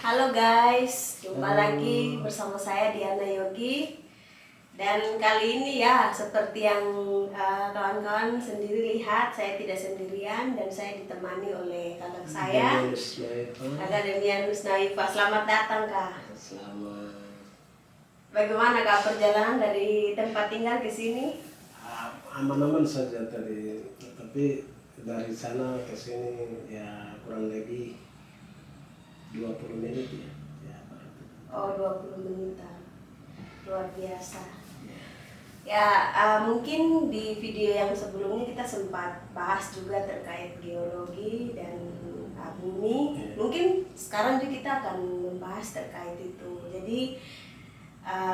Halo guys, jumpa Halo. lagi bersama saya Diana Yogi. Dan kali ini ya seperti yang kawan-kawan sendiri lihat, saya tidak sendirian dan saya ditemani oleh kakak saya, Kakak Demianus Naifah. Selamat datang Kak. Selamat. Bagaimana Kak perjalanan dari tempat tinggal ke sini? Aman-aman saja tadi, tapi dari sana ke sini ya kurang lebih 20 menit ya. Oh, 20 menitan. Luar biasa. Ya, mungkin di video yang sebelumnya kita sempat bahas juga terkait geologi dan bumi. Ya. Mungkin sekarang juga kita akan membahas terkait itu. Jadi,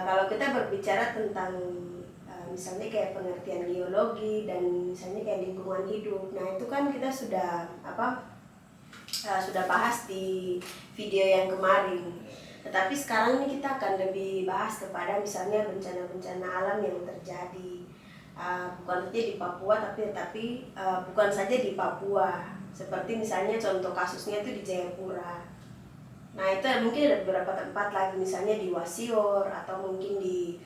kalau kita berbicara tentang misalnya kayak pengertian geologi dan misalnya kayak lingkungan hidup, nah itu kan kita sudah sudah bahas di video yang kemarin. Tetapi sekarang ini kita akan lebih bahas kepada misalnya bencana-bencana alam yang terjadi bukan saja di Papua tapi bukan saja di Papua, seperti misalnya contoh kasusnya itu di Jayapura. Nah itu mungkin ada beberapa tempat lagi, misalnya di Wasior atau mungkin di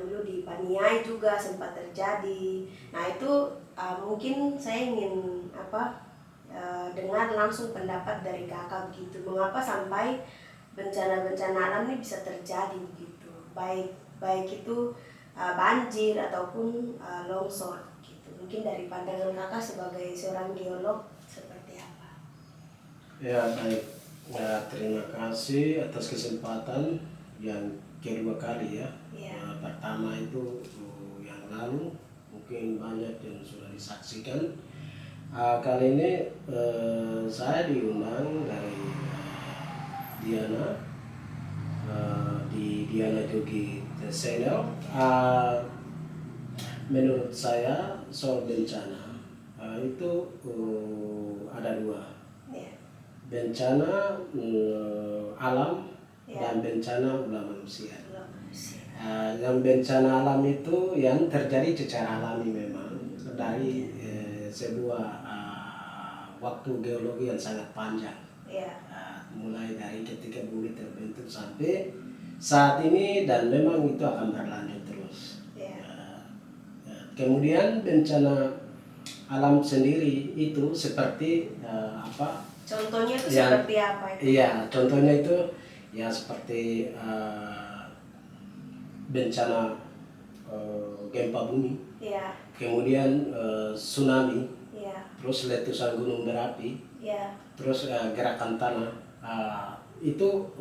dulu di Paniai juga sempat terjadi. Nah itu mungkin saya ingin dengar langsung pendapat dari kakak begitu, mengapa sampai bencana-bencana alam ini bisa terjadi begitu, baik itu banjir ataupun longsor gitu. Mungkin dari pandangan kakak sebagai seorang geolog seperti apa? Ya baik, ya terima kasih atas kesempatan yang kedua kali ya. Ya. Pertama itu yang lalu mungkin banyak yang sudah disaksikan. Kali ini saya diundang dari Diana di Diana Yogi Channel. Menurut saya soal bencana itu ada dua, Ya. bencana alam Ya. dan bencana ulah manusia. Manusia. Yang bencana alam itu yang terjadi secara alami memang dari sebuah waktu geologi yang sangat panjang. Ya. Mulai dari ketika bumi terbentuk sampai saat ini, dan memang itu akan berlanjut terus. Ya. Kemudian bencana alam sendiri itu seperti Contohnya itu yang, seperti apa itu? Iya, contohnya itu ya seperti bencana gempa bumi, Ya. kemudian tsunami, Ya. terus letusan gunung berapi, Ya. terus gerakan tanah. Itu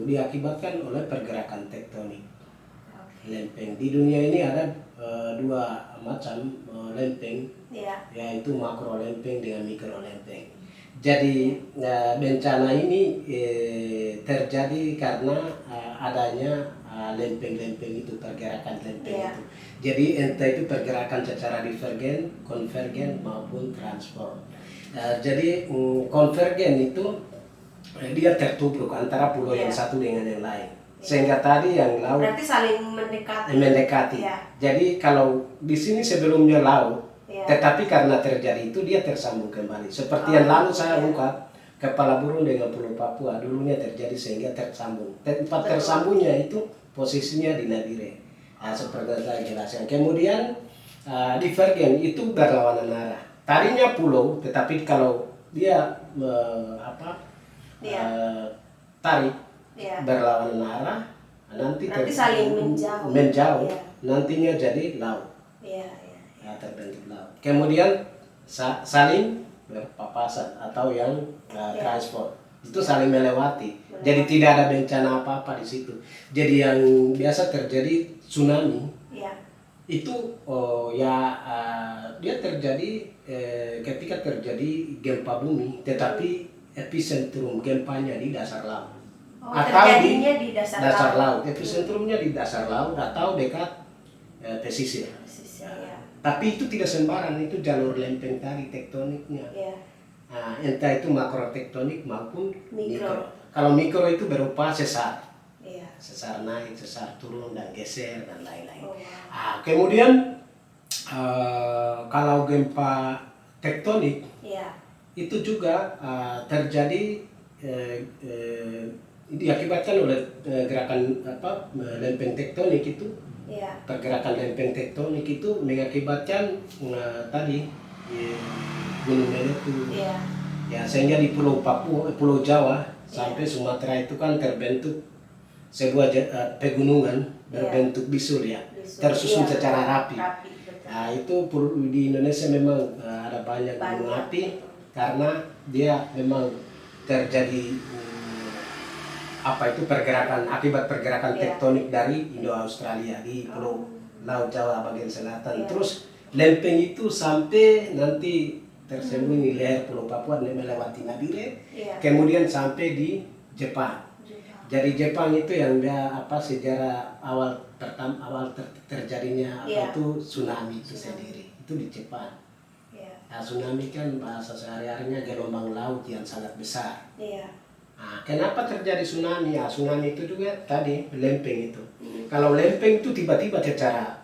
diakibatkan oleh pergerakan tektonik lempeng. Di dunia ini ada dua macam lempeng, Ya. yaitu makro lempeng dengan mikro lempeng. Jadi bencana ini terjadi karena adanya lempeng-lempeng itu, pergerakan lempeng Ya. itu. Jadi entah itu pergerakan secara divergen, konvergen maupun transport. Jadi konvergen itu dia tertubruk antara pulau yang satu dengan yang lain, sehingga tadi yang laut berarti saling mendekati. Ya. Jadi kalau di sini sebelumnya laut, Ya. tetapi karena terjadi itu dia tersambung kembali. Seperti yang lalu saya ungkap, kepala burung dengan Pulau Papua dulunya terjadi sehingga tersambung. Tempat tersambungnya itu posisinya di Nabire. Seperti saya jelaskan. Kemudian divergen itu berlawanan arah. Tadinya pulau, tetapi kalau dia tarik berlawanan arah, nanti saling menjauh. Ya. Nantinya jadi laut. Ya. Terbentuk laut. Kemudian saling berpapasan atau yang transport itu saling melewati. Jadi tidak ada bencana apa-apa di situ. Jadi yang biasa terjadi tsunami itu dia terjadi ketika terjadi gempa bumi, tetapi epicentrum gempanya di dasar laut. Atau di dasar laut. Epicentrumnya di dasar laut atau dekat pesisir. Tapi itu tidak sembarang, itu jalur lempeng tadi tektoniknya. Entah itu makro tektonik maupun mikro. Kalau mikro itu berupa sesar. Sesar naik, sesar turun, dan geser, dan lain-lain. Kemudian kalau gempa tektonik itu juga terjadi diakibatkan oleh gerakan lempeng tektonik itu. Iya. Pergerakan lempeng tektonik itu mengakibatkan tadi gunung meletus. Iya. Ya, sehingga di Pulau Papua, Pulau Jawa sampai Sumatera itu kan terbentuk sebuah pegunungan berbentuk bisul ya, tersusun secara rapi. Betul. Nah, itu di Indonesia memang ada banyak gunung api karena dia memang terjadi pergerakan akibat pergerakan tektonik dari Indo-Australia di Pulau Laut Jawa bagian selatan. Terus lempeng itu sampai nanti tersembunyi di leher Pulau Papua melewati Nabire, kemudian sampai di Jepang. Jadi Jepang itu yang dia sejarah awal terjadinya itu tsunami itu sendiri itu di Jepang. Nah, tsunami kan bahasa sehari-harinya gelombang laut yang sangat besar. Nah, kenapa terjadi tsunami? Ya, tsunami itu juga tadi lempeng itu. Kalau lempeng itu tiba-tiba secara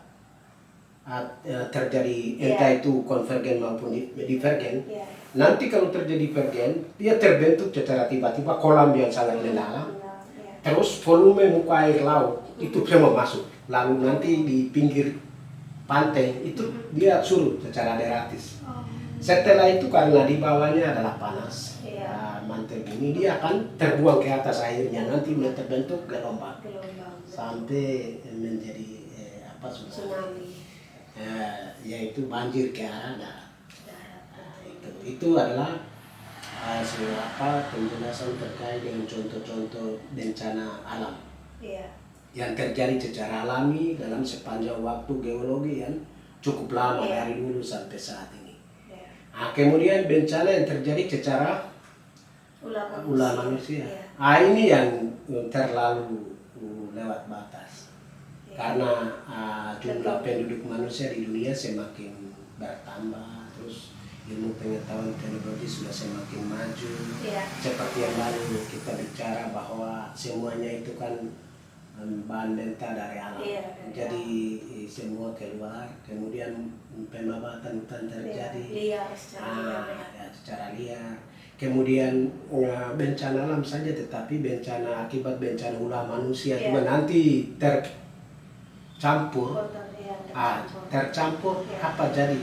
terjadi entah itu konvergen maupun divergen. Nanti kalau terjadi divergen, dia terbentuk secara tiba-tiba kolam yang sangat mendalam. Terus volume muka air laut itu semua masuk. Lalu nanti di pinggir pantai itu dia surut secara drastis. Setelah itu karena di bawahnya adalah panas, mantel bumi, dia akan terbuang ke atas airnya, nanti terbentuk gelombang sampai menjadi tsunami. Yaitu banjir ke arah darat. Itu adalah penjelasan terkait dengan contoh-contoh bencana alam yang terjadi secara alami dalam sepanjang waktu geologi yang cukup lama dari dulu sampai saat ini. Nah, kemudian bencana yang terjadi secara ulah manusia. Ini yang terlalu lewat batas. Karena jumlah penduduk manusia di dunia semakin bertambah, terus ilmu pengetahuan teknologi sudah semakin maju. Seperti yang lalu kita bicara bahwa semuanya itu kan bahan mentah dari alam. Jadi semua keluar, kemudian pemabatan hutan terjadi secara liar. Kemudian bencana alam saja, tetapi bencana akibat bencana ulah manusia juga nanti tercampur. Apa jadi?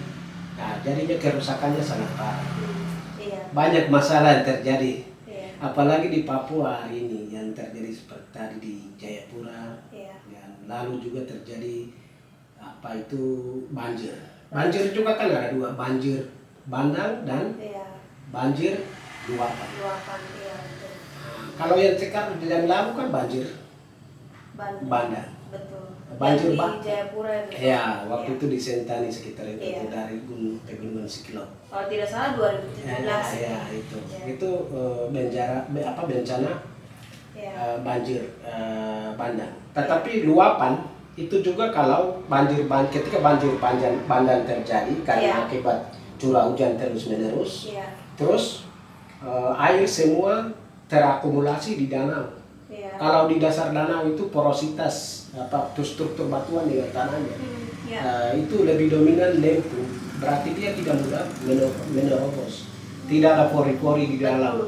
Nah, jadinya kerusakannya sangat parah. Banyak masalah yang terjadi. Apalagi di Papua hari ini yang terjadi seperti tadi di Jayapura. Lalu juga terjadi banjir. Banjir juga kan ada dua, banjir bandang dan banjir luapan. Kalau yang sekarang yang lalu kan banjir bandang. Banjir di Jayapura ya, waktu itu di Sentani sekitar itu dari pegunungan Sikilo. Kalau tidak salah 2017. Itu bencana banjir bandang. Tetapi luapan itu juga kalau ketika banjir bandang terjadi karena akibat curah hujan terus-menerus, terus air semua terakumulasi di danau. Kalau di dasar danau itu porositas struktur batuan dengan tanahnya itu lebih dominan lempu, berarti dia tidak mudah menerobos, tidak ada pori-pori di dalam.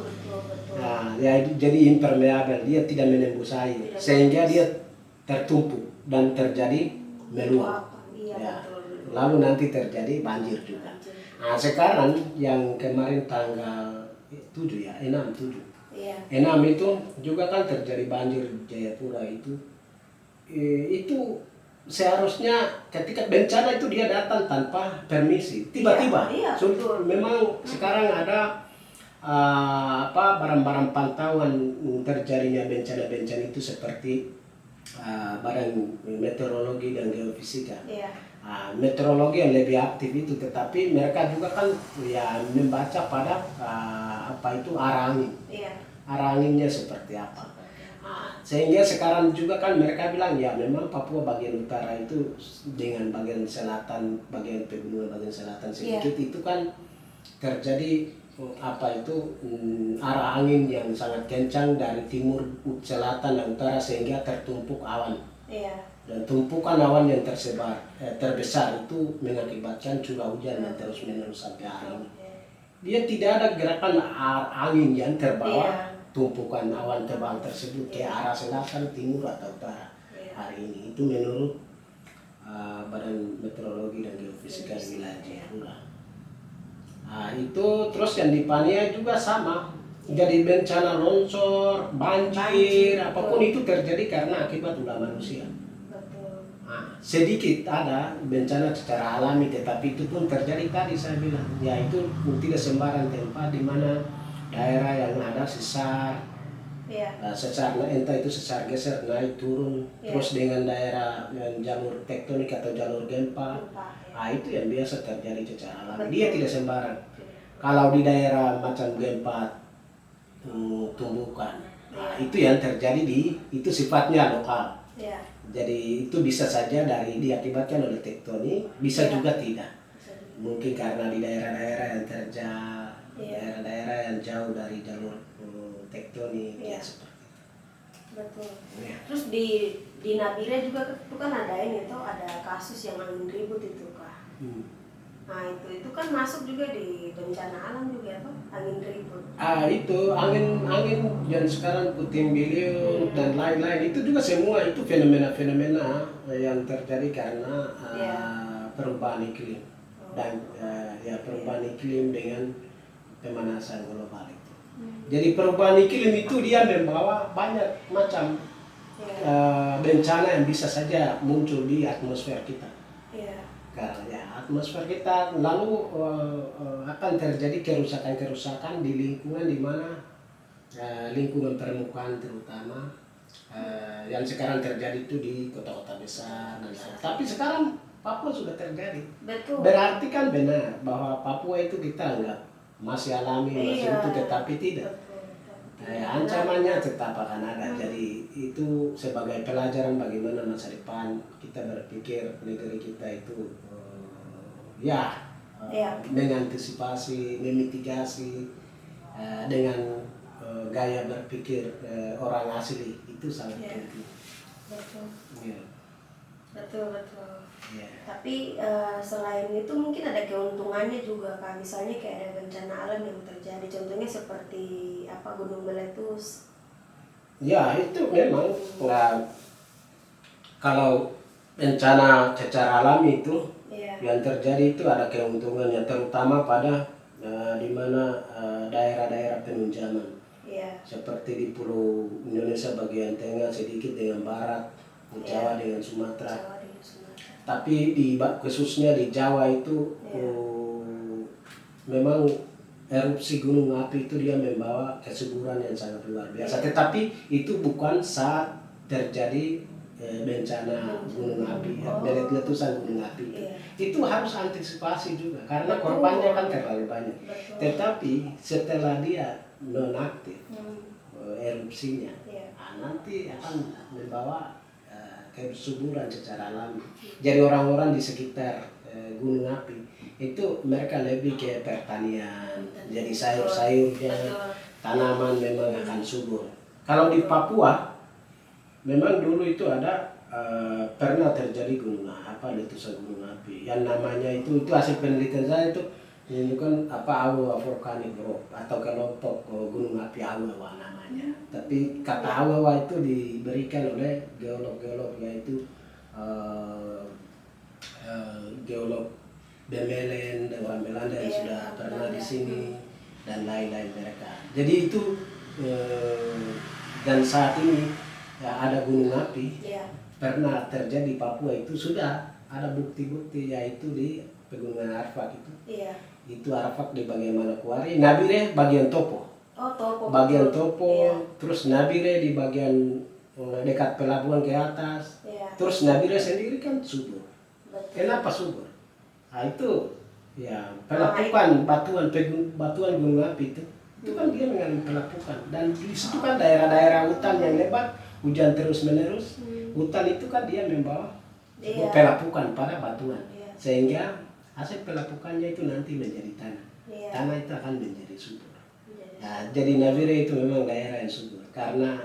Nah, jadi impermeabel, dia tidak menembus air, sehingga dia tertumpuk dan terjadi meluap. Lalu nanti terjadi banjir juga. Nah, sekarang yang kemarin tanggal 7 ya, 6 itu juga kan terjadi banjir Jayapura itu seharusnya ketika bencana itu dia datang tanpa permisi, tiba-tiba. Memang sekarang ada barang-barang pantauan terjadinya bencana-bencana itu seperti Badan Meteorologi dan Geofisika. Meteorologi yang lebih aktif itu, tetapi mereka juga kan membaca pada arah angin. Arah anginnya seperti apa. Sehingga sekarang juga kan mereka bilang memang Papua bagian utara itu dengan bagian selatan, bagian pegunungan bagian selatan sedikit itu kan terjadi arah angin yang sangat kencang dari timur, selatan dan utara, sehingga tertumpuk awan. Dan tumpukan awan yang terbesar itu mengakibatkan curah hujan yang terus menerus sampai hari ini. Dia tidak ada gerakan angin yang terbawa tumpukan awan tebal tersebut ke arah selatan, timur atau utara Iya. hari ini. Itu menurut Badan Meteorologi dan Geofisika wilayah Jayapura. Itu terus yang di Pania juga sama. Jadi bencana longsor, banjir, apapun itu terjadi karena akibat ulah manusia. Betul. Sedikit ada bencana secara alami, tetapi itu pun terjadi tadi saya bilang, yaitu tidak sembarang tempat di mana daerah yang ada sesar, Iya. sesar entah itu sesar geser naik turun, terus dengan daerah yang jalur tektonik atau jalur gempa, itu yang biasa terjadi secara alami. Dia tidak sembarang. Kalau di daerah macam gempa tumbukan, itu yang terjadi itu sifatnya lokal. Iya. Jadi itu bisa saja diakibatkan oleh tektonik, bisa juga tidak. Mungkin karena di daerah-daerah yang terjal, daerah-daerah yang jauh dari jalur tektonik, ya seperti itu. Betul. Ya. Terus di Nabire juga itu kan ada ini tuh, ada kasus yang angin ribut itu Kak. Nah itu kan masuk juga di bencana alam juga apa? Angin ribut. Itu angin yang sekarang puting beliung dan lain-lain itu juga semua itu fenomena-fenomena yang terjadi karena perubahan iklim dan perubahan iklim dengan pemanasan global itu. Jadi perubahan iklim itu dia membawa banyak macam bencana yang bisa saja muncul di atmosfer kita. Karena atmosfer kita lalu akan terjadi kerusakan-kerusakan di lingkungan di mana lingkungan permukaan terutama yang sekarang terjadi itu di kota-kota besar dan lain. Tapi sekarang Papua sudah terjadi. Betul. Berarti kan benar bahwa Papua itu kita anggap masih alami, masih utuh, tetapi tidak. Ancamannya tetap akan ada. Jadi itu sebagai pelajaran bagaimana masa depan kita berpikir negeri kita itu mengantisipasi, memitigasi dengan gaya berpikir orang asli itu sangat penting. Betul. Ya. Betul. Ya. Tapi selain itu mungkin ada keuntungannya juga Kak. Misalnya kayak ada bencana alam yang terjadi. Contohnya seperti Gunung Meletus. Ya itu memang kalau bencana secara alami itu yang terjadi itu ada keuntungannya, terutama pada di mana daerah-daerah penunjaman. Seperti di Pulau Indonesia bagian tengah sedikit dengan barat, di Jawa dengan Sumatera. Tapi khususnya di Jawa itu memang erupsi gunung api itu dia membawa kesuburan yang sangat luar biasa. Tetapi itu bukan saat terjadi bencana gunung api, letusan gunung api itu. Itu harus antisipasi juga karena korbannya kan terlalu banyak. Tetapi setelah dia nonaktif erupsinya, nanti akan membawa kesuburan secara alami. Jadi orang-orang di sekitar gunung api itu mereka lebih ke pertanian, jadi sayur-sayurnya, tanaman memang akan subur. Kalau di Papua memang dulu itu ada pernah terjadi letusan gunung api yang namanya itu hasil penelitian saya itu menunjukkan awa vulkanik rock atau kelompok gunung api awa namanya. Tapi kata awa itu diberikan oleh geolog-geolog yaitu geolog Bemelen, orang Belanda yang sudah pernah di sini dan lain-lain mereka. Jadi itu dan saat ini ada gunung api pernah terjadi di Papua itu sudah ada bukti-bukti yaitu di Pegunungan Arfak itu. Itu Arfak di bagian Manokwari, Nabire bagian Topo. Bagian Topo, terus Nabire di bagian dekat pelabuhan ke atas. Terus Nabire sendiri kan subur. Kenapa subur? Itu pelapukan batuan gunung api itu kan dia mengalami pelapukan dan di situ kan daerah-daerah hutan yang lebat, hujan terus menerus, hutan itu kan dia membawa pelapukan pada batuan sehingga hasil pelapukannya itu nanti menjadi tanah. Tanah itu akan menjadi subur. Jadi Nabire itu memang daerah yang subur karena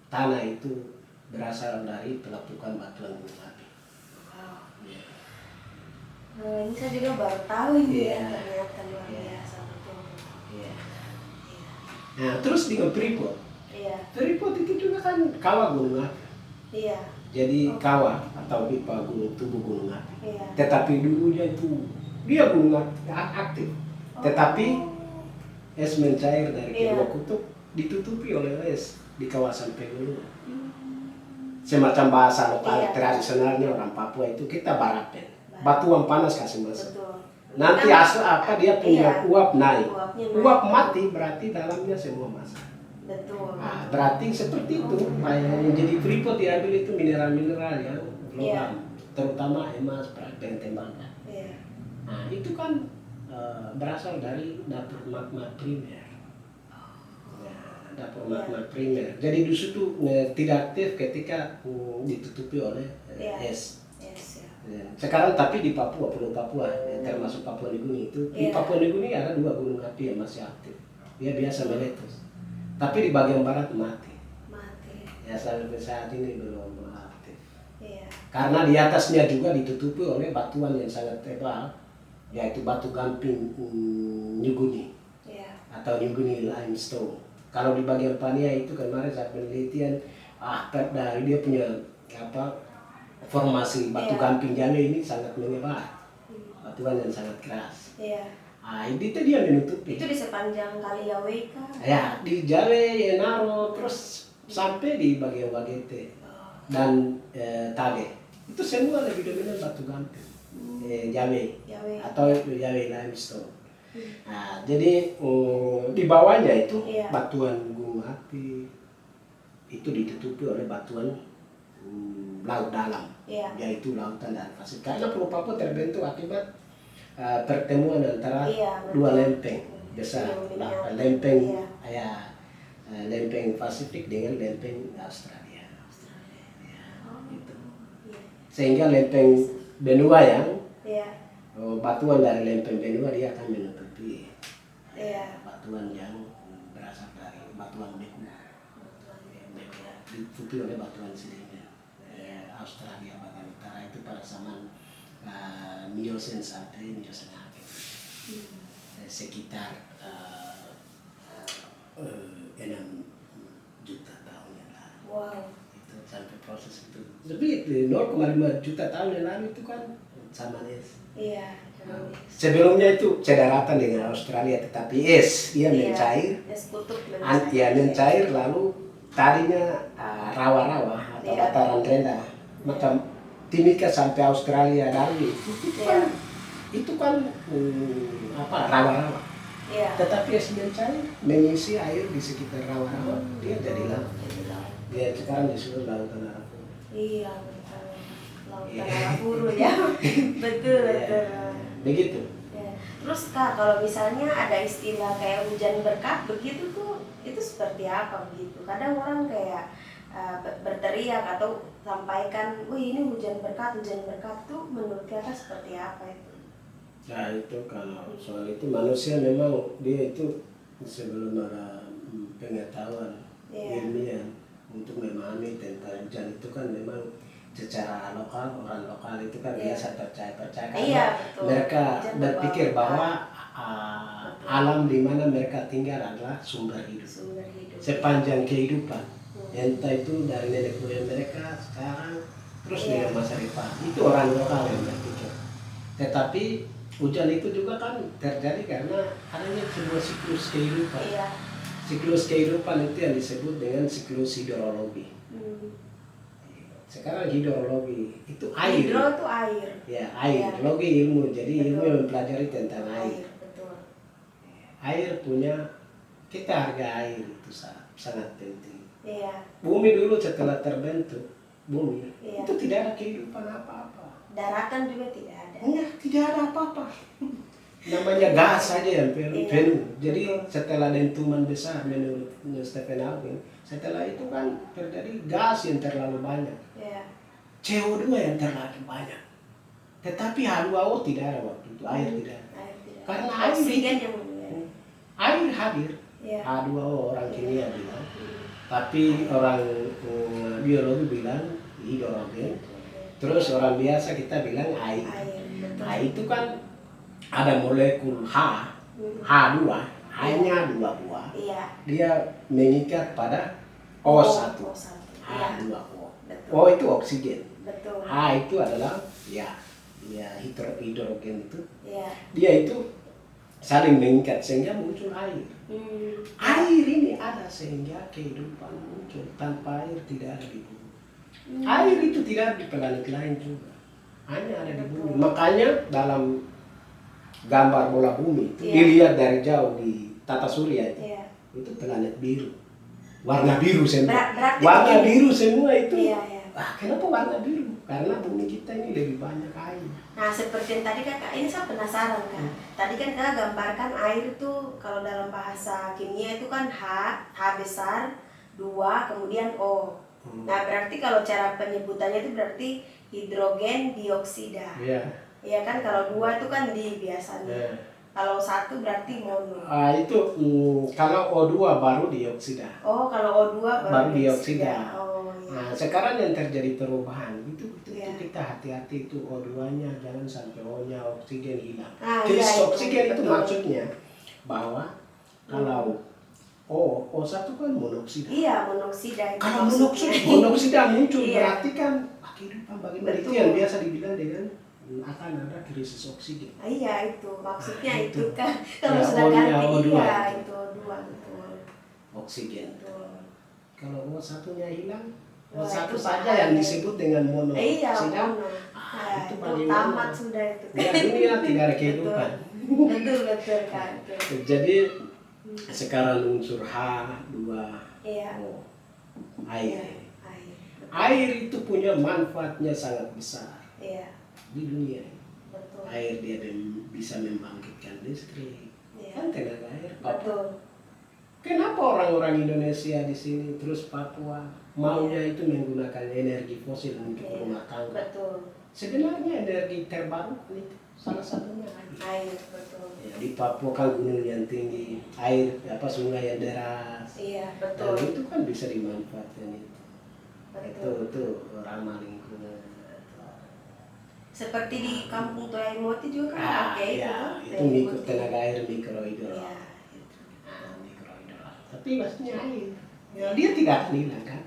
tanah itu berasal dari pelapukan batuan gunung api. Ini saya juga baru tahu ini ternyata luar biasa betul. Nah, terus dengan Freeport. Iya. Freeport itu juga kan kawah gunung api. Iya. Jadi kawah atau pipa gunung tubuh gunung api. Iya. Tetapi dulunya itu dia gunung api aktif. Tetapi es mencair dari kedua kutub ditutupi oleh es di kawasan pegunungan. Semacam bahasa lokal tradisionalnya orang Papua itu kita barapen. Batuan panas kasih masuk. Betul. Nanti asal apa dia punya uap naik. Uapnya Uap naik. mati berarti dalamnya semua masak. Betul. Nah, berarti seperti itu. Yang jadi Freeport diambil itu mineral-mineral yang logam, terutama emas, perak, dan tembaga. Iya. Nah, itu kan berasal dari dapur magma primer. Ya, dapur magma primer. Jadi di situ tidak aktif ketika ditutupi oleh es. Yes, ya. Ya. Sekarang tapi di Papua, Pulau Papua, termasuk Papua Nugini itu, di Papua Nugini ada 2 gunung api yang masih aktif. Dia biasa meletus. Tapi di bagian barat mati. Mati. Ya sampai saat ini belum aktif. Iya. Karena di atasnya juga ditutupi oleh batuan yang sangat tebal, yaitu batu gamping Nyuguni atau Nyuguni limestone. Kalau di bagian Pania itu kemarin saat penelitian dari dia punya formasi batu gamping Jawa ini sangat menyebar, batuan yang sangat keras. Ah, itu dia menutupi. Itu di sepanjang Kali Yawe kah? Ya, di Jawe, Yenaro, terus sampai di bagian Wagete dan Tage. Itu semua lebih dominan batu gamping. Jawe atau Jawe limestone. Nah, jadi di bawahnya itu batuan gunung api itu ditutupi oleh batuan laut dalam, yaitu lautan dan pasir. Karena Pulau Papua terbentuk akibat pertemuan antara 2 lempeng besar, lempeng lempeng Pasifik dengan lempeng Australia. Gitu. Sehingga lempeng benua yang batuan dari lempeng benua dia akan menutupi batuan yang berasal dari batuan beku, ditutupi oleh batuan sedimen Australia bagian utara itu pada zaman Miocene sampai Miocene akhir, sekitar 6 juta tahun yang lalu. Wow. Itu sampai proses itu. Lebih 0,5 juta tahun yang lalu itu kan sama es. Iya. Sebelumnya itu cedaratan dengan Australia, tetapi es dia mencair. Es kutub mencair lalu tadinya rawa-rawa atau dataran rendah, macam Timika sampai Australia Darwin itu kan rawa-rawa. Tetapi es mencair mengisi air di sekitar rawa-rawa, dia jadi laut. Dia sekarang disebut lautan Arafuru. Iya, betul. Lautan Arafuru ya. Betul. Begitu. Terus Kak, kalau misalnya ada istilah kayak hujan berkat begitu tuh, itu seperti apa begitu? Kadang orang kayak berteriak atau sampaikan, wih ini hujan berkat tuh menurut Kakak seperti apa itu? Nah itu kalau soal itu manusia memang dia itu sebelum ada pengetahuan ilmiah untuk memahami tentang hujan itu kan memang secara lokal, orang lokal itu kan biasa percaya karena mereka berpikir bahwa alam di mana mereka tinggal adalah sumber hidup. Sepanjang kehidupan, entah itu dari nenek moyang mereka sekarang terus dengan masa depan, itu orang lokal yang berpikir. Tetapi hujan itu juga kan terjadi karena adanya sebuah siklus kehidupan. Siklus kehidupan itu yang disebut dengan siklus hidrologi. Sekarang hidrologi itu air. Hidro itu air. Ya, air. Logi ilmu. Jadi ilmu yang mempelajari tentang air. Betul. Air punya, kita harga air itu sangat penting. Iya. Bumi dulu setelah terbentuk, bumi itu tidak ada kehidupan apa-apa. Daratan juga tidak ada. Enggak, tidak ada apa-apa. Namanya gas saja yang penuh. Jadi setelah dentuman besar menurut Stephen Hawking, setelah itu kan terjadi gas yang terlalu banyak, CO2 yang terlalu banyak. Tetapi H2O tidak ada waktu itu, air tidak ada. Karena air hadir, H2O orang kimia bilang, tapi orang biologi bilang hidrogen, terus orang biasa kita bilang air. Nah itu kan ada molekul H2, hanya 2 buah. Iya. Dia mengikat pada O1. O1. Iya. H2O. Betul. O itu oksigen. Betul. H itu adalah ya hidrogen itu. Iya. Dia itu saling mengikat sehingga muncul air. Air ini ada sehingga kehidupan muncul. Tanpa air tidak ada di bumi. Air itu tidak ada di planet lain juga. Hanya ada di bumi. Makanya dalam gambar bola bumi itu dilihat dari jauh di tata surya itu, itu planet biru. Warna biru semua. Warna biru semua itu. Kenapa warna biru? Karena bumi kita ini lebih banyak air. Nah, seperti yang tadi Kakak, ini saya penasaran kan. Tadi kan Kakak gambarkan air itu kalau dalam bahasa kimia itu kan H besar, 2, kemudian O. Nah, berarti kalau cara penyebutannya itu berarti hidrogen dioksida. Iya kan, kalau 2 itu kan di biasanya. Kalau 1 berarti mono. Itu kalau O2 baru dioksida. Oh, kalau O2 baru dioksida. Oh, iya. Nah, sekarang yang terjadi perubahan itu kita hati-hati itu O2-nya jangan sampai O-nya oksigen hilang. Oksigen itu maksudnya bahwa kalau O1 kan monoksida. Iya, monoksida. Kalau monoksida muncul berarti kan kehidupan bagaimana itu yang biasa dibilang dengan akan ada krisis oksigen. Iya, itu maksudnya itu kan kalau sudah ganti O2 itu O2 betul. Oksigen. Betul. Kalau O1-nya hilang, O1 saja yang disebut dengan mono. Iya, mono. Itu tamat sudah itu. Ya, dunia tidak ada kehidupan. Betul kan. Jadi sekarang unsur H2O. Air. Air itu punya manfaatnya sangat besar. Di dunia. Betul. Air dia bisa membangkitkan listrik. Kan tenaga air. Betul. Kenapa orang-orang Indonesia di sini terus Papua maunya itu menggunakan energi fosil untuk rumah tangga? Betul. Sebenarnya energi terbarukan itu salah satunya air. Betul. Ya, di Papua kan gunung yang tinggi, air sungai yang deras. Iya, betul. Dan itu kan bisa dimanfaatkan itu. Betul. Itu ramah lingkungan. Seperti di Kampung Toyamoti juga kan pakai itu tenaga air mikrohidro. Iya. Tapi maksudnya air, dia tidak akan hilang kan,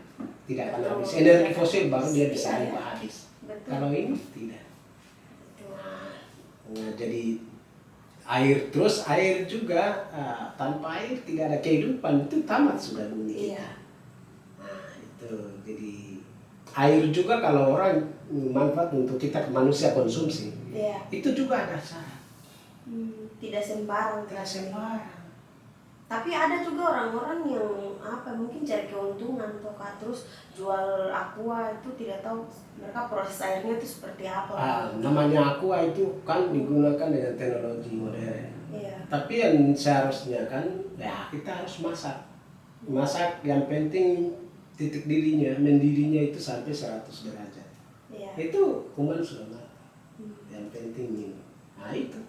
tidak akan habis. Energi fosil baru dia bisa habis. Kalau ini tidak. Nah, jadi air juga tanpa air tidak ada kehidupan, itu tamat sudah bumi kita. Nah, itu jadi air juga kalau orang manfaat untuk kita manusia konsumsi, itu juga ada syarat. Tidak sembarang. Tapi ada juga orang-orang yang mungkin cari keuntungan terus jual aqua itu tidak tahu mereka proses airnya itu seperti apa. Namanya aqua itu kan digunakan dengan teknologi modern. Tapi yang seharusnya kan kita harus masak yang penting titik mendidihnya itu sampai 100 derajat. Itu kuman sudah matang. Yang penting minum. Nah itu.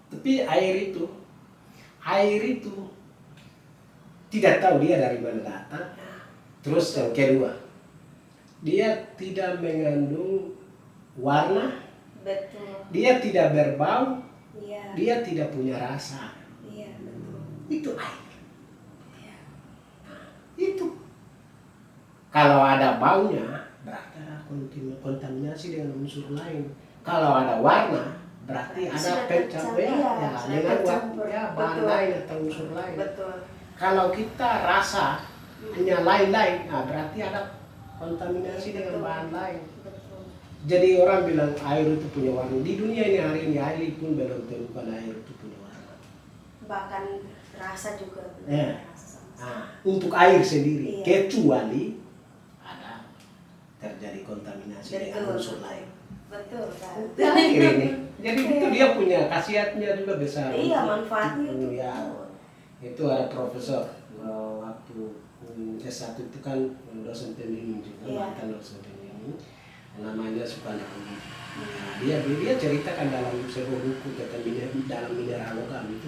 Tapi air itu tidak tahu dia dari mana datang. Terus yang kedua, dia tidak mengandung warna. Betul. Dia tidak berbau. Dia tidak punya rasa. Betul. Itu air. Itu. Kalau ada baunya, berarti ada kontaminasi dengan unsur lain. Kalau ada warna, berarti ada pencapaian dengan bahan lain atau unsur lain. Betul. Kalau kita rasa hanya lain-lain, berarti ada kontaminasi dengan bahan lain. Betul. Jadi orang bilang air itu punya warna. Di dunia ini hari ini air pun belum temukan air itu punya warna. Bahkan rasa juga. Untuk air sendiri, kecuali ada terjadi kontaminasi dengan unsur lain. Betul kan. Air ini. Jadi itu dia punya khasiatnya juga besar. Manfaatnya itu. Itu ada profesor waktu S1 itu kan dosen pembimbing juga, mantan dosen pembimbing, namanya Supanda Pembimbing. Dia ceritakan dalam sebuah buku dalam mineraloga itu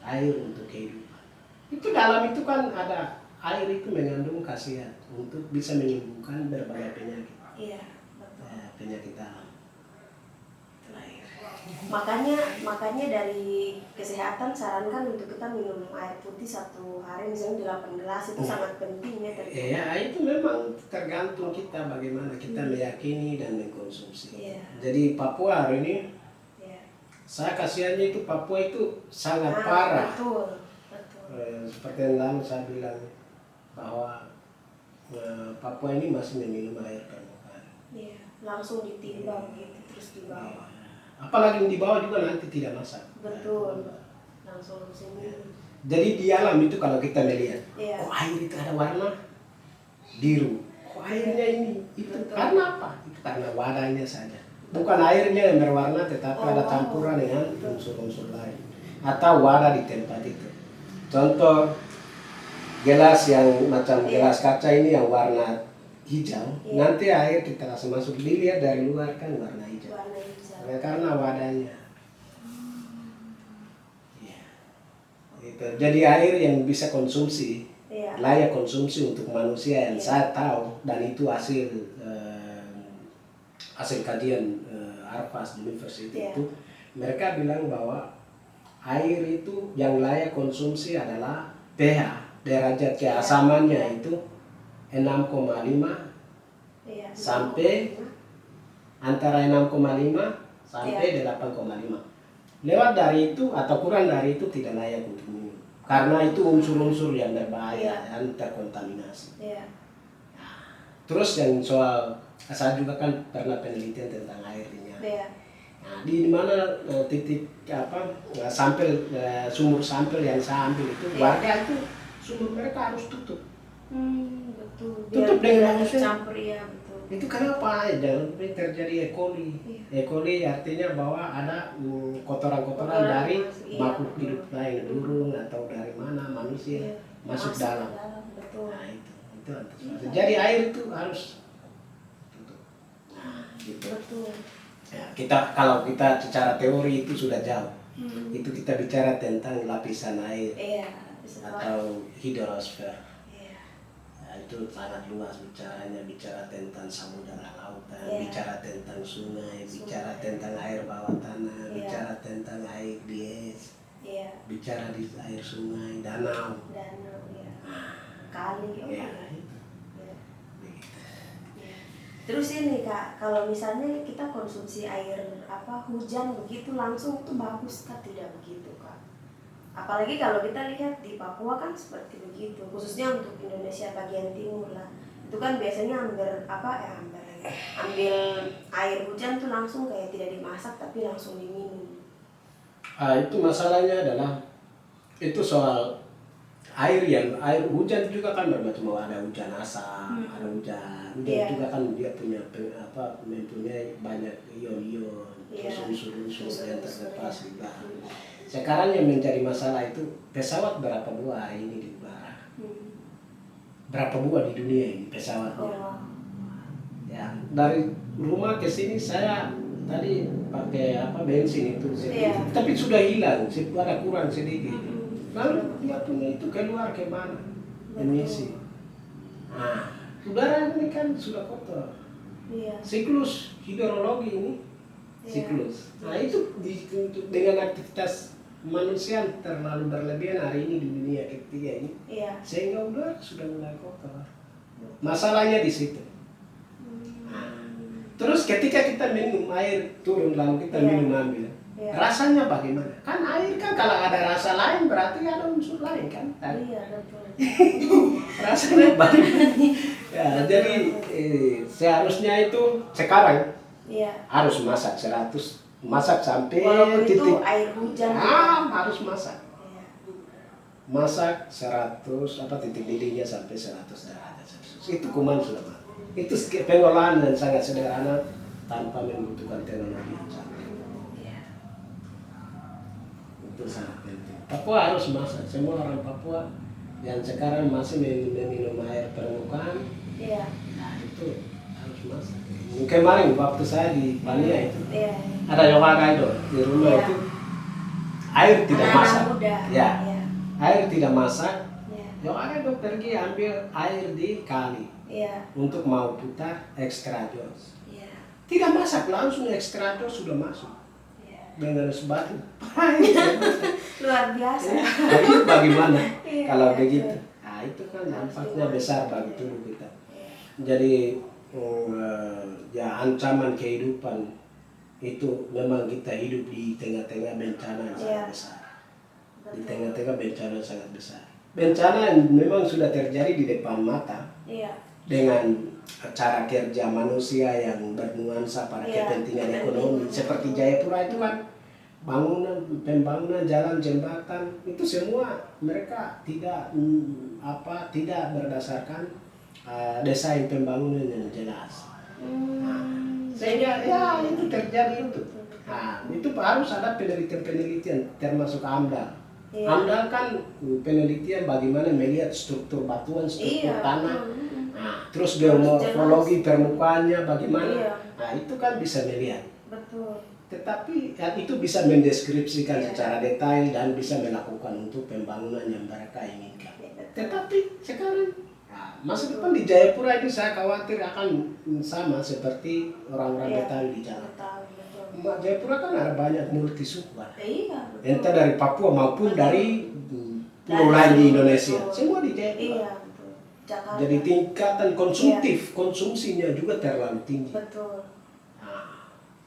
air untuk kehidupan. Itu dalam itu kan ada air itu mengandung khasiat untuk bisa menyembuhkan berbagai penyakit. Iya, betul. Penyakit alam. Itu air. makanya dari kesehatan sarankan untuk kita minum air putih 1 hari misalnya 8 gelas itu sangat penting ya. Ya itu memang tergantung kita bagaimana kita meyakini dan mengkonsumsi. Jadi Papua hari ini saya kasihannya itu Papua itu sangat parah. Betul. Seperti yang lalu saya bilang bahwa Papua ini masih meminum air permukaan. Langsung ditimbang gitu terus dibawa. Apalagi di bawah juga nanti tidak masak. Betul. Langsung minum. Jadi di alam itu kalau kita melihat, air itu ada warna biru. Airnya ini itu karena apa? Itu karena wadahnya saja. Bukan airnya yang berwarna, tetapi ada campuran dengan unsur-unsur lain atau wadah di tempat itu. Contoh gelas yang macam gelas kaca ini yang warna hijau, nanti air kita kasih masuk, dilihat dari luar kan warna hijau. Karena wadahnya. Itu. Jadi air yang bisa konsumsi, layak konsumsi untuk manusia yang saya tahu, dan itu hasil kajian Harvard University itu, mereka bilang bahwa air itu yang layak konsumsi adalah pH, derajat keasamannya itu 6,5 sampai antara 6,5 sampai 8,5. Lewat dari itu atau kurang dari itu tidak layak untuk minum. Karena itu unsur-unsur yang berbahaya dan terkontaminasi. Terus yang soal, saya juga kan pernah penelitian tentang airnya. Nah, di mana titik sampel sumur sampel yang saya ambil itu, warga itu sumur mereka harus tutup. Betul. Tutup dengan campur betul. Itu kenapa? Jangan terjadi E. coli. E. coli artinya bahwa ada kotoran-kotoran dari makhluk hidup lain, burung atau dari mana manusia masuk dalam. Betul. Nah itu antisipasi. Jadi air itu harus tutup. Nah, gitu. Betul. Ya, kalau kita secara teori itu sudah jauh. Itu kita bicara tentang lapisan air atau hidrosfer. Itu sangat luas bicaranya, bicara tentang samudera lautan, bicara tentang sungai, bicara tentang air bawah tanah, bicara tentang air di es, bicara di air sungai, danau, kali Terus ini Kak, kalau misalnya kita konsumsi air hujan begitu langsung itu bagus Kak? Tidak begitu Kak? Apalagi kalau kita lihat di Papua kan seperti begitu, khususnya untuk Indonesia bagian timur lah. Itu kan biasanya ambil air hujan tuh langsung kayak tidak dimasak tapi langsung diminum. Itu masalahnya adalah itu soal air hujan juga kan bermacam, ada hujan asam, ada hujan juga kan dia mempunyai banyak ion-ion, unsur-unsur yang terlepas di belakang. Sekarang yang menjadi masalah itu pesawat berapa buah hari ini di udara? Berapa buah di dunia ini pesawatnya? Ya, dari rumah ke sini saya tadi pakai bensin itu sedikit, tapi sudah hilang, ada kurang sedikit. Lalu dia punya itu keluar ke mana? Emisi. Nah, udara ini kan sudah kotor. Siklus hidrologi ini siklus. Nah itu dengan aktivitas manusia terlalu berlebihan hari ini di dunia ketiga ini, sehingga udara sudah mulai kotor. Masalahnya di situ. Terus ketika kita minum air turun lalu kita minum ambil, rasanya bagaimana? Kan air kan kalau ada rasa lain berarti ada unsur lain kan? Rasanya bagaimana? Ya, jadi seharusnya itu sekarang harus masak 100, masak sampai walaupun titik itu air hujan harus masak. Masak 100 titik didihnya sampai 100 derajat Celcius. Itu kuman sudah mati. Itu pengolahan dan sangat sederhana tanpa membutuhkan teknologi yang canggih. Itu sangat penting. Papua harus masak. Semua orang Papua yang sekarang masih minum air permukaan, nah itu harus masak. Kemarin waktu saya di Pania itu, ada Yohaga itu di rumah itu air tidak masak. Air tidak masak. Yohaga itu pergi ambil air di kali. Untuk mau putar extra jos. Tidak masak, langsung extra jos sudah masuk. dengan sebatu. Luar biasa. Nah, itu bagaimana Iya, kalau iya, begitu? iya. Nah, itu kan Harus dampaknya dimakan. besar bagi tubuh kita. Iya. Jadi ya ancaman kehidupan itu memang kita hidup di tengah-tengah bencana yang sangat Iya. besar. Di Betul. tengah-tengah bencana yang sangat besar. Bencana yang memang sudah terjadi di depan mata Iya. dengan cara kerja manusia yang bernuansa pada Iya, kepentingan kepentingan. ekonomi. Seperti Jayapura itu kan pembangunan jalan jembatan itu semua mereka tidak tidak berdasarkan desain pembangunan yang jelas. Sehingga ya itu terjadi itu. Nah, itu harus ada penelitian termasuk AMDAL. Iya. AMDAL kan penelitian bagaimana melihat struktur batuan, struktur Iya. tanah. Nah, terus Harus geomorfologi jelas. permukaannya bagaimana. Iya. Nah, itu kan bisa melihat. Betul. Tetapi ya, itu bisa mendeskripsikan Iya. secara detail dan bisa melakukan untuk pembangunan yang mereka inginkan. Iya, betul. Tetapi sekarang masa depan di Jayapura ini saya khawatir akan sama seperti orang-orang Iya. Betawi di Jakarta. Betul, betul. Jayapura kan ada banyak multi suku. Iya, betul. Entah dari Papua maupun Betul. dari pulau lain di Indonesia. Betul. Semua di Jayapura. Iya, betul. Jakarta. Jadi tingkatan konsumsinya juga terlalu tinggi. Betul. Nah,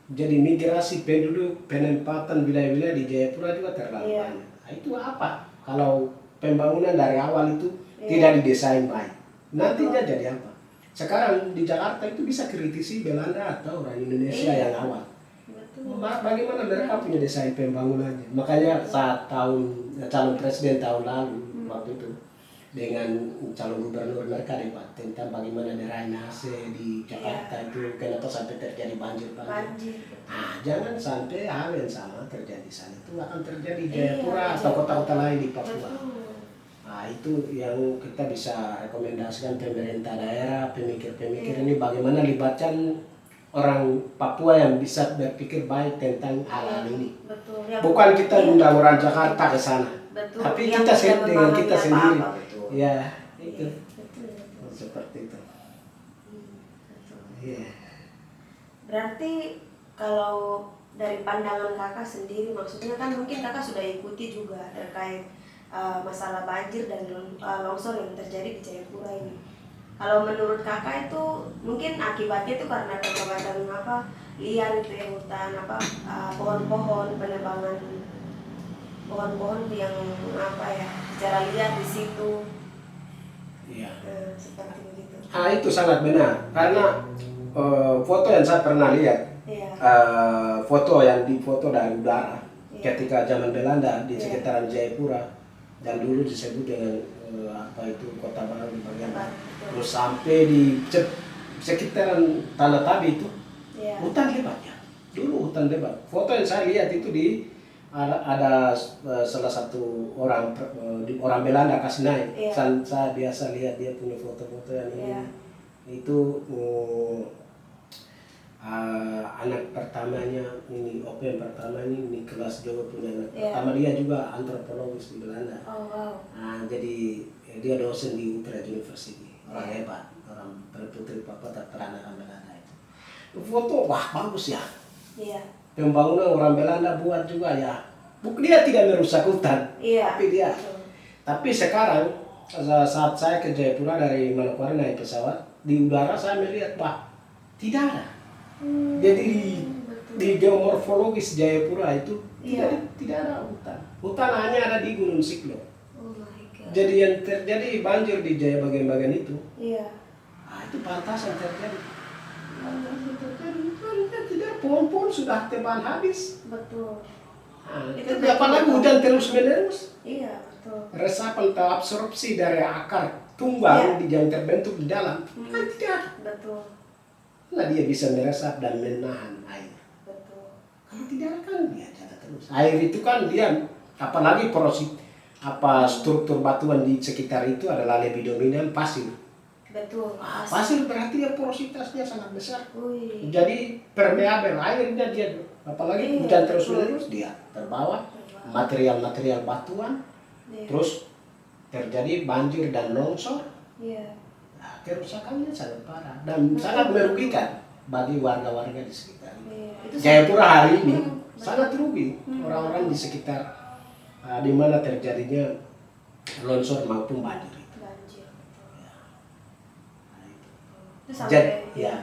jadi migrasi penduduk penempatan wilayah-wilayah di Jayapura juga terlalu Iya. banyak. Nah, itu apa? Kalau pembangunan dari awal itu Iya. tidak didesain baik, nantinya jadi apa? Sekarang di Jakarta itu bisa kritisi Belanda atau orang Indonesia Iya. yang awal. Betul. Bagaimana mereka punya desain pembangunannya? Makanya saat calon presiden tahun lalu waktu itu dengan calon gubernur mereka debat tentang bagaimana drainase di Jakarta itu kenapa sampai terjadi banjir. Banjir. Nah, jangan sampai hal yang sama terjadi di sana. Itu akan terjadi di Iya, Jayapura atau Jayapura. kota-kota lain di Papua. Betul. Nah, itu yang kita bisa rekomendasikan pemerintah daerah, pemikir-pemikir Iya. ini bagaimana libatkan orang Papua yang bisa berpikir baik tentang hal-hal ini. Betul. Yang- Bukan kita iya. undang orang Jakarta ke sana, Betul. tapi Yang kita tidak dengan memahami kita sendiri. apa-apa, betul. Ya, Iya, itu betul, betul. seperti itu. Betul. Iya. Berarti kalau dari pandangan kakak sendiri, maksudnya kan mungkin kakak sudah ikuti juga terkait masalah banjir dan longsor yang terjadi di Jayapura ini. Kalau menurut kakak itu mungkin akibatnya itu karena kebakaran liar itu ya, hutan pohon-pohon, penebangan pohon-pohon yang secara liar di situ. Iya. Seperti begitu. Ah, itu sangat benar karena foto yang saya pernah lihat, Iya. foto yang difoto dari udara Iya. ketika zaman Belanda di Iya. sekitaran Jayapura dan dulu disebut dengan Kota Baru di bagian barat. Terus sampai di sekitaran Tanah Tabi itu Iya. hutan lebat ya. Dulu hutan lebat. Foto yang saya lihat itu ada salah satu orang Belanda kasih naik. Iya. Saya biasa lihat dia punya foto-foto yang ini. Iya. Itu anak pertamanya ini Open pertama ini kelas Jawa punya anak Iya. pertama, dia juga antropologis di Belanda. Oh wow. Nah, jadi dia dosen di Utrecht University, orang Iya. hebat, orang putri Papua terperanakan Belanda itu. Foto wah bagus ya. Iya. Pembangunan orang Belanda buat juga ya. Dia tidak merusak hutan, Iya. tapi dia. Betul. Tapi sekarang saat saya ke Jayapura dari Manokwari naik pesawat, di udara saya melihat tidak ada. Jadi di geomorfologis Jayapura itu Iya. tidak ada hutan. Hutan hanya ada di Gunung Siklo. Oh my god. Jadi yang terjadi banjir di Jaya bagian-bagian itu, Iya. itu pantas yang terjadi. Tidak, pohon-pohon sudah tebal habis. Betul. Itu apalagi hujan terus-menerus. Iya, betul. Resapan atau absorpsi dari akar tumbang yang terbentuk di dalam, kan tidak ada. Betul. Nah, dia bisa meresap dan menahan air. Betul. Kalau tidak kan dia jalan terus. Air itu kan dia apalagi struktur batuan di sekitar itu adalah lebih dominan pasir. Betul. Pasir berarti ya porositasnya sangat besar. Wih. Jadi permeabel airnya dia apalagi Iya, hujan terus betul. menerus dia terbawa material-material batuan, Iya. terus terjadi banjir dan longsor. Iya. Nah, kerusakannya sangat parah dan sangat merugikan bagi warga-warga di sekitar. Iya. Jayapura hari ini sangat rugi orang-orang di sekitar di mana terjadinya longsor maupun banjir itu. Banjir. Ya. Nah, itu. Itu sampai Ya.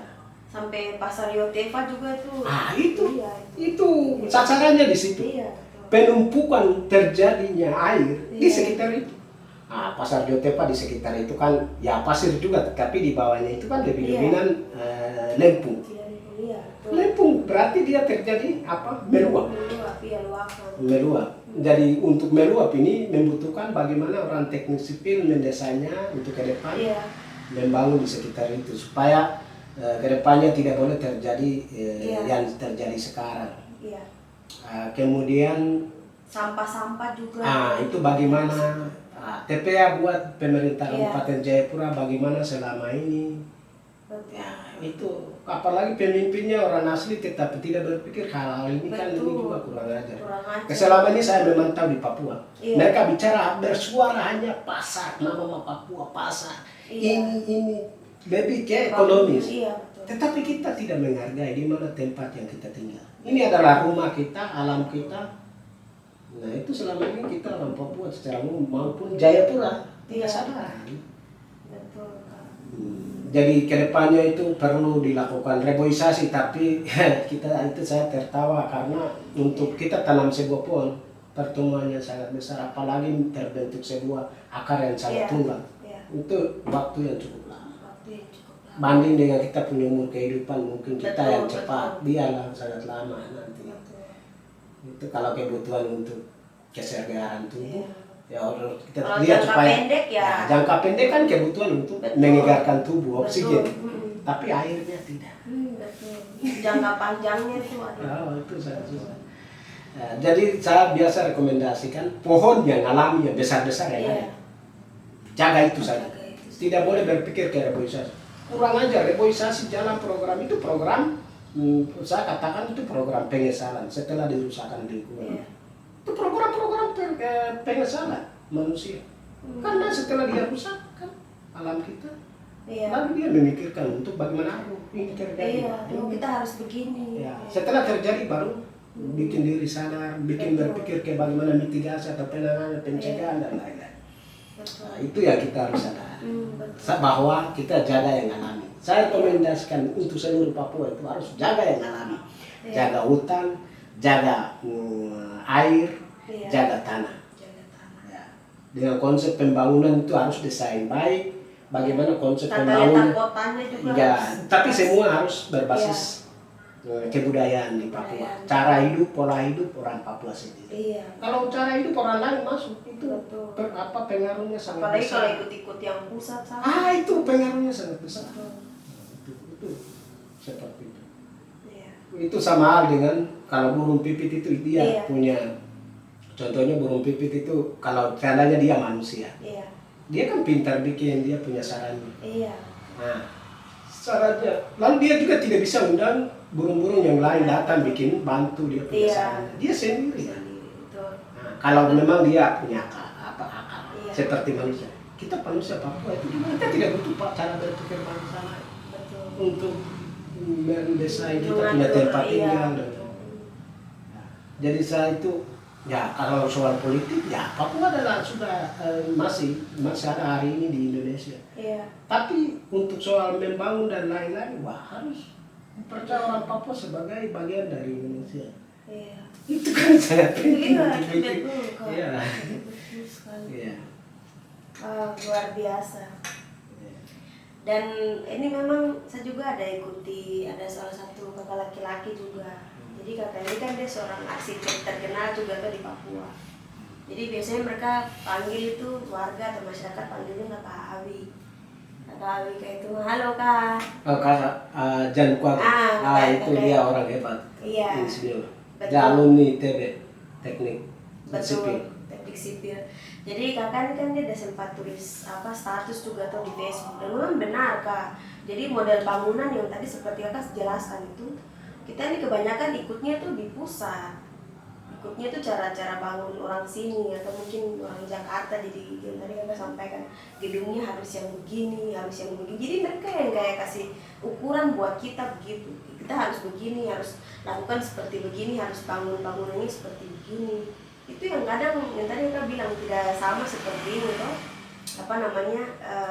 sampai pasar Yotefa juga tuh. Itu Iya, itu sasarannya di situ. Iya, betul. Penumpukan terjadinya air di Iya. sekitar itu. Nah, pasar Jotepa di sekitar itu kan ya pasir juga, tapi di bawahnya itu kan lebih Iya. dominan lempung. Iya, betul. Lempung berarti dia terjadi apa? Meluap. Meluap, iya, luapan. Meluap. Jadi untuk meluap ini membutuhkan bagaimana orang teknik sipil mendesainnya untuk ke depan, Iya. membangun di sekitar itu supaya ke depannya tidak boleh terjadi Iya. yang terjadi sekarang. Iya. Kemudian Sampah-sampah juga. itu bagaimana TPA buat pemerintah Iya. Kabupaten Jayapura bagaimana selama ini. Betul. Ya, itu apalagi pemimpinnya orang asli tetapi tidak berpikir hal-hal ini kan ini Betul. juga kurang ajar. Kurang ajar. Selama ini saya memantau di Papua. Iya. Mereka bicara bersuara hanya pasar, nama Papua pasar. Iya. Ini lebih ke ekonomis. Iya, betul. Tetapi kita tidak menghargai di mana tempat yang kita tinggal. Ini adalah rumah kita, alam kita. Nah itu selama ini kita orang Papua secara umum maupun Jayapura tidak Iya. sadar. Betul, Kak. Jadi kedepannya itu perlu dilakukan reboisasi, tapi kita itu saya tertawa karena untuk kita tanam sebuah pohon pertumbuhannya sangat besar, apalagi terbentuk sebuah akar yang sangat Iya. tunggal. Iya. Itu waktu yang cukup lama. Waktu yang cukup lama. Banding dengan kita punya umur kehidupan mungkin kita Betul, yang cepat, betul. dia lah sangat lama nanti. Betul. Itu kalau kebutuhan untuk kesegaran tubuh. Iya. Ya harus kita Kalau lihat jangka supaya pendek ya. Nah, jangka pendek kan kebutuhan untuk Betul. menyegarkan tubuh, oksigen. Betul. Tapi airnya tidak. Betul. Jangka panjangnya tuh ada. Oh, itu sangat susah. Nah, jadi saya biasa rekomendasikan pohon yang alami yang besar-besar yang Iya. ada. Jaga itu saja. Jaga itu. Tidak boleh berpikir ke reboisasi. Kurang aja reboisasi jalan program itu program saya katakan itu program pengesalan setelah dirusakkan lingkungan. Iya. Itu program-program pengesalan manusia. Karena setelah dia rusak kan alam kita, Iya. lalu dia memikirkan untuk bagaimana ini terjadi. Iya, oh, kita harus begini. Ya, setelah terjadi baru bikin diri sadar, bikin Betul. berpikir ke bagaimana mitigasi atau penanganan, pencegahan dan lain-lain. Betul. Nah, itu yang kita harus sadar. Betul. Bahwa kita jaga yang alami. Saya rekomendasikan untuk seluruh Papua itu harus jaga yang alami. Iya. Jaga hutan, jaga air, Iya. jaga tanah. Jaga tanah. Ya. Dengan konsep pembangunan itu harus desain baik. Bagaimana konsep Tata pembangunan? letak kotanya juga. Ya, harus- tapi semua harus berbasis kebudayaan di Papua. Kebudayaan. Cara hidup, pola hidup orang Papua sendiri. Iya. Kalau cara hidup orang lain masuk itu Betul. pengaruhnya sangat Apalagi besar. kalau ikut-ikut yang pusat sama. Itu pengaruhnya sangat besar. Betul. Itu seperti itu. Iya. Itu sama hal dengan kalau burung pipit itu dia Iya. punya. Contohnya burung pipit itu kalau tandanya dia manusia. Iya. Dia kan pintar bikin, dia punya sarannya. Iya. Nah, sarannya. Lalu dia juga tidak bisa undang burung-burung yang lain datang bikin bantu dia punya Iya. sarannya. Dia sendiri. Sendiri, betul. Nah, kalau memang dia punya akal Iya. seperti manusia. Kita manusia Papua itu juga kita tidak butuh cara berpikir bangsa lain Betul. untuk mendesain kita Mengatur, punya tempat iya, tinggal. betul. Nah, jadi saya itu ya kalau soal politik ya Papua adalah sudah masih ada hari ini di Indonesia. Iya. Tapi untuk soal membangun dan lain-lain wah harus percaya orang Papua sebagai bagian dari Indonesia. Iya. Itu kan sangat penting. Iya, untuk itu. betul, Kak. Iya. Betul sekali. Iya. Luar biasa. Dan ini memang saya juga ada ikuti, ada salah satu kakak laki-laki juga. Jadi kakak ini kan dia seorang arsitek terkenal juga tuh di Papua. Jadi biasanya mereka panggil itu warga atau masyarakat panggilnya kakak Awi. Kakak Awi kayak itu, halo kak. Kakak Jan Kuat, itu kakak. dia orang hebat. Iya. Insinyur. Betul. Dia alumni ITB, teknik Betul, sipil. teknik sipil. Jadi kakak ini kan dia udah sempat tulis status juga tuh di Facebook. Dan memang benar kak. Jadi model bangunan yang tadi seperti kakak jelaskan itu, kita ini kebanyakan ikutnya tuh di pusat. Di ikutnya itu cara-cara bangun orang sini atau mungkin orang Jakarta. Jadi yang tadi kakak sampaikan gedungnya harus yang begini, harus yang begini. Jadi mereka yang kayak kasih ukuran buat kita begitu. Kita harus begini, harus lakukan seperti begini, harus bangun bangunannya seperti begini. Itu yang kadang yang tadi kakak bilang tidak sama seperti ini toh. Apa namanya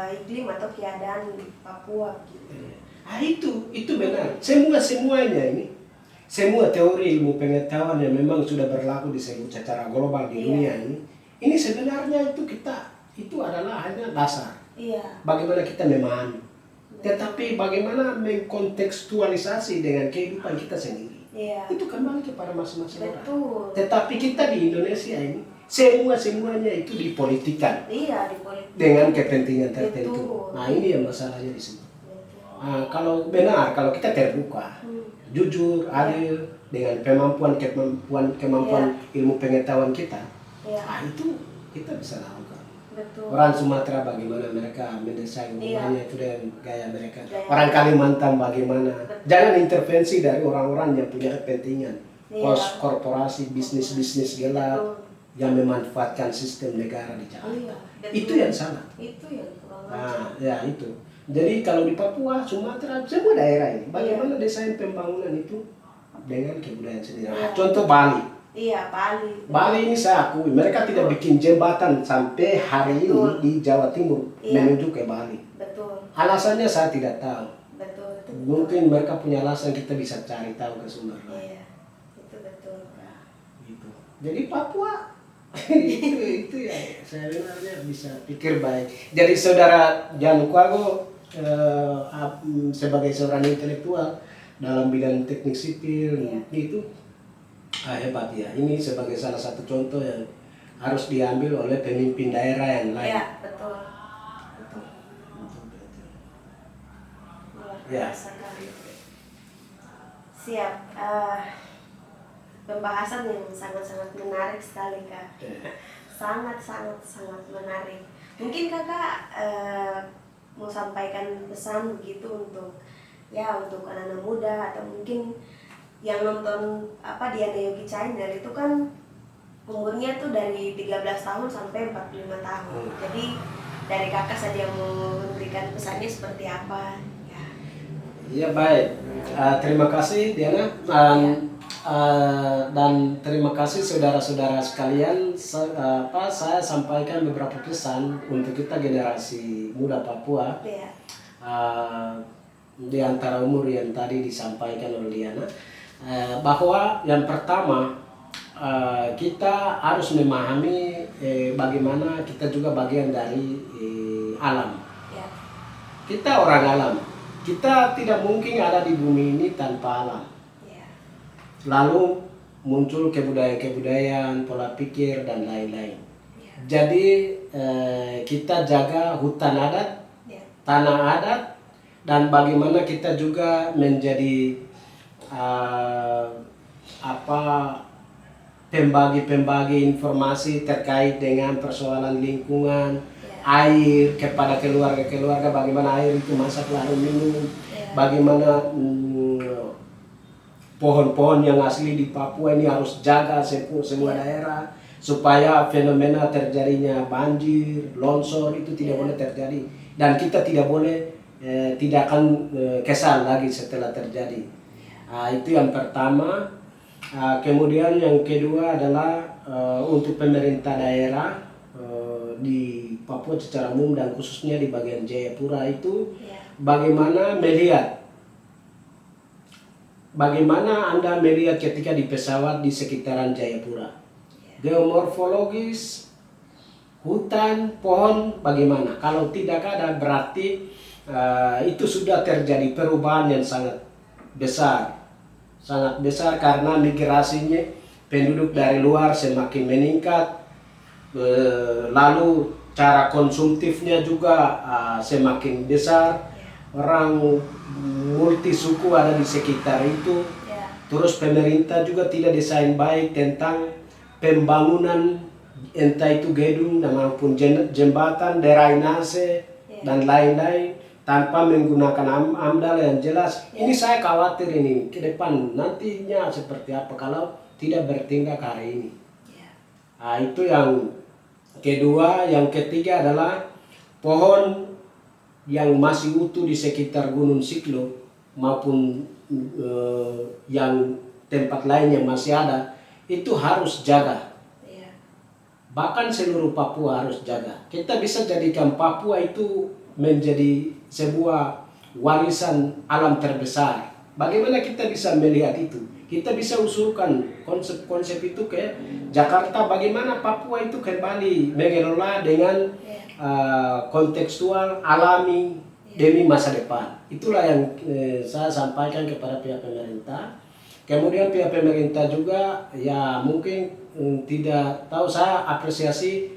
iklim atau keadaan di Papua gitu. Itu benar. Semuanya ini, semua teori ilmu pengetahuan yang memang sudah berlaku di secara global di dunia ini sebenarnya itu adalah hanya dasar. Iya. Bagaimana kita memahami, tetapi bagaimana mengkontekstualisasi dengan kehidupan kita sendiri. Iya. Itu kembali kepada masing-masing orang. Betul. Tetapi kita di Indonesia ini semuanya itu dipolitikan. Iya, di politik. Dengan kepentingan tertentu. Betul. Nah ini yang masalahnya di sini. Betul. Kalau kita terbuka, jujur, adil, dengan kemampuan ilmu pengetahuan kita, itu kita bisa lakukan. Betul. Orang Sumatera bagaimana mereka mendesain rumahnya itu dengan gaya mereka. Gaya. Orang Kalimantan bagaimana. Jangan intervensi dari orang-orang yang punya kepentingan. Korporasi, bisnis gelap. Betul. Yang memanfaatkan sistem negara di Jakarta. Betul. Itu yang salah. Itu yang kurang Ya itu. Jadi kalau di Papua, Sumatera, semua daerah ini, bagaimana desain pembangunan itu dengan kebudayaan sendiri. Contoh Bali. Iya, Bali. Bali ini saya akui, mereka tidak bikin jembatan sampai hari ini di Jawa Timur menuju ke Bali. Betul. Alasannya saya tidak tahu. Betul. Mungkin mereka punya alasan, kita bisa cari tahu ke sumber. Iya, itu betul, Kak. Gitu. Jadi Papua itu ya saya sebenarnya bisa pikir baik. Jadi saudara Jan Kuago sebagai seorang intelektual dalam bidang teknik sipil itu hebat ya. Ini sebagai salah satu contoh yang harus diambil oleh pemimpin daerah yang lain. Iya, betul. Betul. Luar Ya. biasa kali. Siap. Pembahasan yang sangat-sangat menarik sekali, Kak. Sangat menarik. Mungkin kakak mau sampaikan pesan begitu untuk anak-anak muda atau mungkin yang nonton Diana Yogi Channel itu kan umurnya tuh dari 13 tahun sampai 45 tahun. Jadi dari kakak saja mau memberikan pesannya seperti apa? Ya baik. Terima kasih Diana. Dan terima kasih saudara-saudara sekalian. Saya sampaikan beberapa pesan untuk kita generasi muda Papua. Di antara umur yang tadi disampaikan oleh Diana, bahwa yang pertama kita harus memahami bagaimana kita juga bagian dari alam. Kita orang alam. Kita tidak mungkin ada di bumi ini tanpa alam. Lalu muncul kebudayaan, pola pikir dan lain-lain. Jadi kita jaga hutan adat, tanah adat, dan bagaimana kita juga menjadi pembagi informasi terkait dengan persoalan lingkungan, air kepada keluarga-keluarga, bagaimana air itu masak lalu minum, bagaimana pohon-pohon yang asli di Papua ini harus jaga semua daerah supaya fenomena terjadinya banjir, longsor itu tidak boleh terjadi, dan kita tidak akan kesal lagi setelah terjadi. Itu yang pertama. Kemudian yang kedua adalah untuk pemerintah daerah di Papua secara umum dan khususnya di bagian Jayapura itu bagaimana Anda melihat ketika di pesawat di sekitaran Jayapura, geomorfologis, hutan, pohon bagaimana? Kalau tidak ada berarti itu sudah terjadi perubahan yang sangat besar karena migrasinya penduduk dari luar semakin meningkat, lalu cara konsumtifnya juga semakin besar. Orang multi suku ada di sekitar itu. Terus pemerintah juga tidak desain baik tentang pembangunan, entah itu gedung maupun jembatan, drainase dan lain-lain, tanpa menggunakan AMDAL yang jelas. Ini saya khawatir ini ke depan nantinya seperti apa kalau tidak bertindak hari ini. Ya. Nah, itu yang kedua. Yang ketiga adalah pohon yang masih utuh di sekitar Gunung Siklo maupun yang tempat lain yang masih ada, itu harus jaga. Ya. Bahkan seluruh Papua harus jaga. Kita bisa jadikan Papua itu menjadi sebuah warisan alam terbesar. Bagaimana kita bisa melihat itu? Kita bisa usulkan konsep-konsep itu ke Jakarta, bagaimana Papua itu kembali mengelola dengan kontekstual, alami, demi masa depan. Itulah yang saya sampaikan kepada pihak pemerintah. Kemudian pihak pemerintah juga ya mungkin tidak tahu, saya apresiasi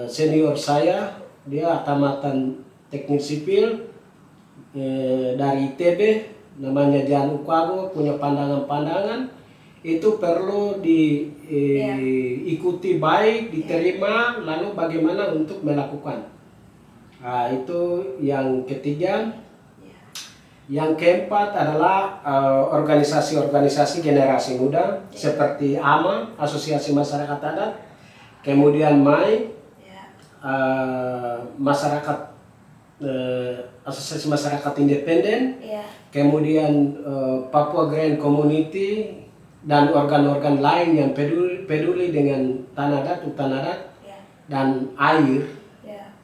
senior saya, dia tamatan teknik sipil dari ITB, namanya Jan Ukwago, punya pandangan-pandangan itu perlu diikuti baik, diterima, lalu bagaimana untuk melakukan. Nah, itu yang ketiga. Yang keempat adalah organisasi-organisasi generasi muda seperti AMA, Asosiasi Masyarakat Adat, kemudian MAI, masyarakat Asosiasi Masyarakat Independen, kemudian Papua Grand Community, dan organ-organ lain yang peduli dengan tanah adat, hutan adat, dan air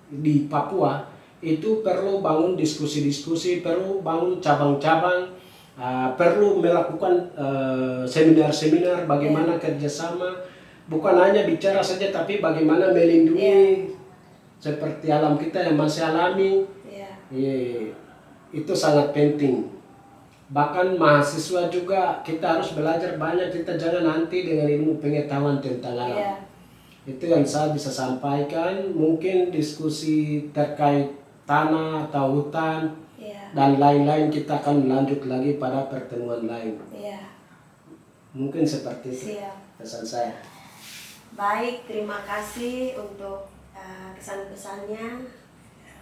di Papua. Itu perlu bangun diskusi-diskusi, perlu bangun cabang-cabang, perlu melakukan seminar-seminar bagaimana kerjasama, bukan hanya bicara saja tapi bagaimana melindungi seperti alam kita yang masih alami. Itu sangat penting. Bahkan mahasiswa juga kita harus belajar banyak, kita jangan nanti dengan ilmu pengetahuan tentang alam. Itu yang saya bisa sampaikan. Mungkin diskusi terkait tanah atau hutan dan lain-lain kita akan lanjut lagi pada pertemuan lain. Mungkin seperti itu pesan saya. Baik, terima kasih untuk kesan-pesannya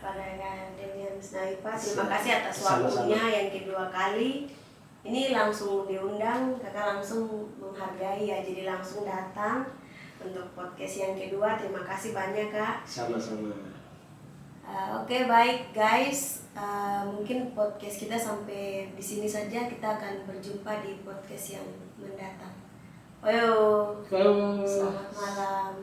pada Demian Snaipa. Terima kasih atas waktunya yang kedua kali. Ini langsung diundang, kakak langsung menghargai ya, jadi langsung datang untuk podcast yang kedua. Terima kasih banyak kak. Sama-sama. Oke, baik guys, mungkin podcast kita sampai di sini saja. Kita akan berjumpa di podcast yang mendatang. Selamat malam.